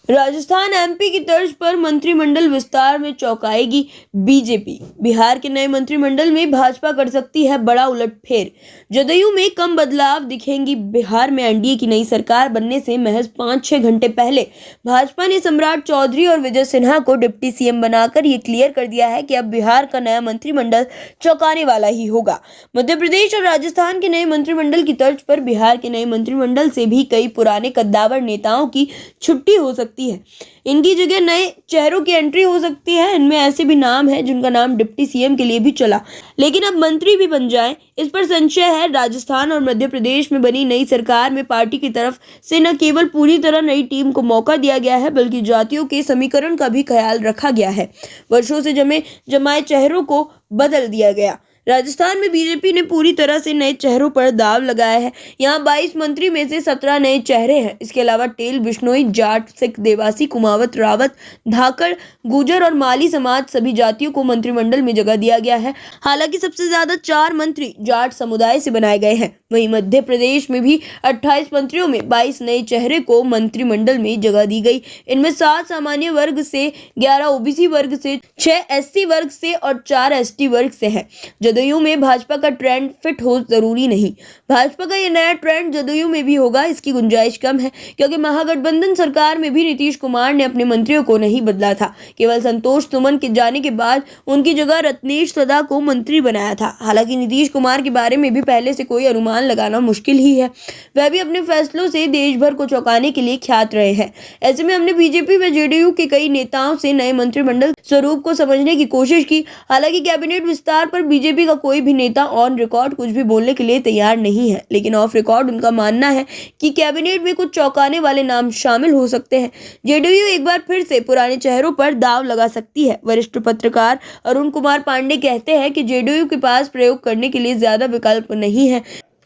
Rajasthan MP की तर्ज पर मंत्रिमंडल विस्तार में चौंकाएगी बीजेपी। बिहार के नए मंत्रिमंडल में भाजपा कर सकती है बड़ा उलटफेर। जदयू में कम बदलाव दिखेंगी। बिहार में एनडीए की नई सरकार बनने से महज 5-6 घंटे पहले भाजपा ने सम्राट चौधरी और विजय सिन्हा को डिप्टी सीएम बनाकर ये क्लियर कर दिया है कि अब बिहार का नया मंत्रिमंडल चौंकाने वाला ही होगा। मध्य प्रदेश और राजस्थान के नए मंत्रिमंडल की तर्ज पर बिहार के नए मंत्रिमंडल से भी कई पुराने कद्दावर नेताओं की छुट्टी हो सकती है। इनकी जगह नए चेहरों की एंट्री हो सकती है। इनमें ऐसे भी नाम है जिनका नाम डिप्टी सीएम के लिए भी चला, लेकिन अब मंत्री भी बन जाएं, इस पर संशय है। राजस्थान और मध्य प्रदेश में बनी नई सरकार में पार्टी की तरफ से न केवल पूरी तरह नई टीम को मौका दिया गया है, बल्कि जातियों के समीकरण का भी ख्याल रखा गया है। वर्षों से जमाए चेहरों को बदल दिया गया। राजस्थान में बीजेपी ने पूरी तरह से नए चेहरों पर दाव लगाया है। यहाँ 22 मंत्री में से 17 नए चेहरे हैं। इसके अलावा टेल, बिश्नोई, जाट, सिख, देवासी, कुमावत, रावत, धाकड़, गुर्जर और माली समाज सभी जातियों को मंत्रिमंडल में जगह दिया गया है। हालांकि सबसे ज्यादा 4 मंत्री जाट समुदाय से बनाए गए हैं। वहीं मध्य प्रदेश में भी 28 मंत्रियों में 22 नए चेहरे को मंत्रिमंडल में जगह दी गई। इनमें 7 सामान्य वर्ग से, 11 ओबीसी वर्ग से, 6 एससी वर्ग से और 4 एसटी वर्ग से है। जदयू में भाजपा का ट्रेंड फिट हो जरूरी नहीं। भाजपा का ये नया ट्रेंड जदयू में भी होगा, इसकी गुंजाइश कम है, क्योंकि महागठबंधन सरकार में भी नीतीश कुमार ने अपने मंत्रियों को नहीं बदला था। केवल संतोष सुमन के जाने के बाद उनकी जगह रत्नेश सदा को मंत्री बनाया था। हालांकि नीतीश कुमार के बारे में भी पहले से कोई अनुमान लगाना मुश्किल ही है। वह भी अपने फैसलों से देश भर को चौंकाने के लिए ख्यात रहे हैं। ऐसे में हमने बीजेपी व जेडीयू के कई नेताओं से नए मंत्रिमंडल स्वरूप को समझने की कोशिश की। हालांकि कैबिनेट विस्तार पर बीजेपी का कोई भी नेता ऑन रिकॉर्ड कुछ भी बोलने के लिए तैयार नहीं है, लेकिन ऑफ रिकॉर्ड उनका मानना है कि कैबिनेट में कुछ चौंकाने वाले नाम शामिल हो सकते हैं। जेडीयू एक बार फिर से पुराने चेहरों पर दाव लगा सकती है। वरिष्ठ पत्रकार अरुण कुमार पांडे कहते हैं कि जेडीयू के पास प्रयोग करने के लिए ज्यादा विकल्प नहीं है।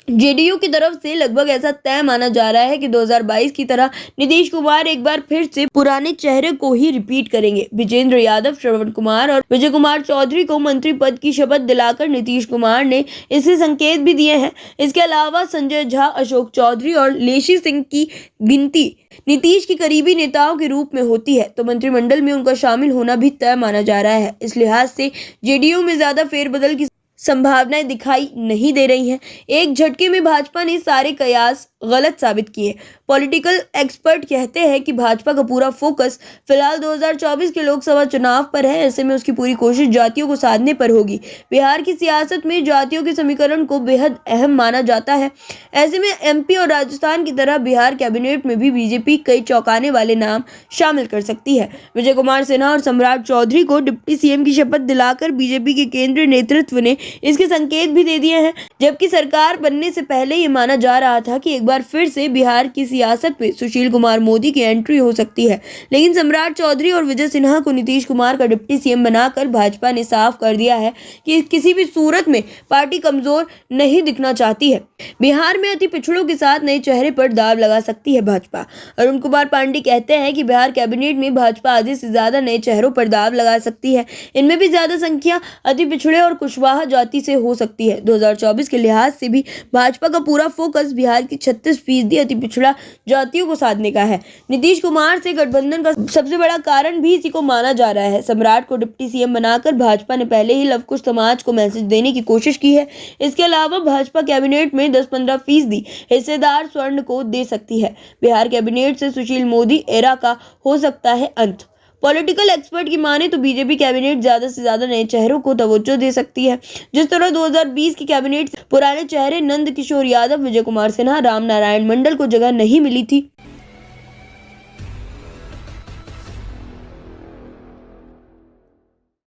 जेडीयू की तरफ से लगभग ऐसा तय माना जा रहा है कि 2022 की तरह नीतीश कुमार एक बार फिर से पुराने चेहरे को ही रिपीट करेंगे। विजेंद्र यादव, श्रवण कुमार और विजय कुमार चौधरी को मंत्री पद की शपथ दिलाकर नीतीश कुमार ने इसके संकेत भी दिए हैं। इसके अलावा संजय झा, अशोक चौधरी और लेशी सिंह की गिनती नीतीश की करीबी नेताओं के रूप में होती है, तो मंत्रिमंडल में उनका शामिल होना भी तय माना जा रहा है। इस लिहाज से जेडीयू में ज्यादा फेरबदल की संभावनाएं दिखाई नहीं दे रही हैं। एक झटके में भाजपा ने सारे कयास गलत साबित किए। पॉलिटिकल एक्सपर्ट कहते हैं कि भाजपा का पूरा फोकस फिलहाल 2024 के लोकसभा चुनाव पर है। ऐसे में उसकी पूरी कोशिश जातियों को साधने पर होगी। बिहार की सियासत में जातियों के समीकरण को बेहद अहम माना जाता है। ऐसे में एमपी और राजस्थान की तरह बिहार कैबिनेट में भी बीजेपी कई चौंकाने वाले नाम शामिल कर सकती है। विजय कुमार सिन्हा और सम्राट चौधरी को डिप्टी सीएम की शपथ दिलाकर बीजेपी के केंद्रीय नेतृत्व ने इसके संकेत भी दे दिए हैं। जबकि सरकार बनने से पहले ये माना जा रहा था कि एक बार फिर से बिहार की सियासत में सुशील कुमार मोदी की एंट्री हो सकती है, लेकिन सम्राट चौधरी और विजय सिन्हा को नीतीश कुमार का डिप्टी सीएम बनाकर भाजपा ने साफ कर दिया है कि किसी भी सूरत में पार्टी कमजोर नहीं दिखना चाहती है। बिहार में अति पिछड़ों के साथ नए चेहरे पर दाव लगा सकती है भाजपा। अरुण कुमार पांडे कहते हैं कि बिहार कैबिनेट में भाजपा आधे से ज्यादा नए चेहरों पर दाव लगा सकती है। इनमें भी ज्यादा संख्या अति पिछड़े और कुशवाहा जाति से हो सकती है। 2024 के लिहाज से भी भाजपा का पूरा फोकस बिहार की 36% अति पिछड़ा जातियों को साधने का है। नीतीश कुमार से गठबंधन का सबसे बड़ा कारण भी इसी को माना जा रहा है। सम्राट को डिप्टी सीएम बनाकर भाजपा ने पहले ही लवकुश समाज को मैसेज देने की कोशिश की है। इसके अलावा भाजपा कैबिनेट में 10-15% हिस्सेदार स्वर्ण को दे सकती है। बिहार कैबिनेट से सुशील मोदी एरा का हो सकता है अंत। पॉलिटिकल एक्सपर्ट की माने तो बीजेपी कैबिनेट ज्यादा से ज्यादा नए चेहरों को तवज्जो दे सकती है। जिस तरह 2020 की कैबिनेट पुराने चेहरे नंद किशोर यादव, विजय कुमार सिन्हा, राम नारायण मंडल को जगह नहीं मिली थी,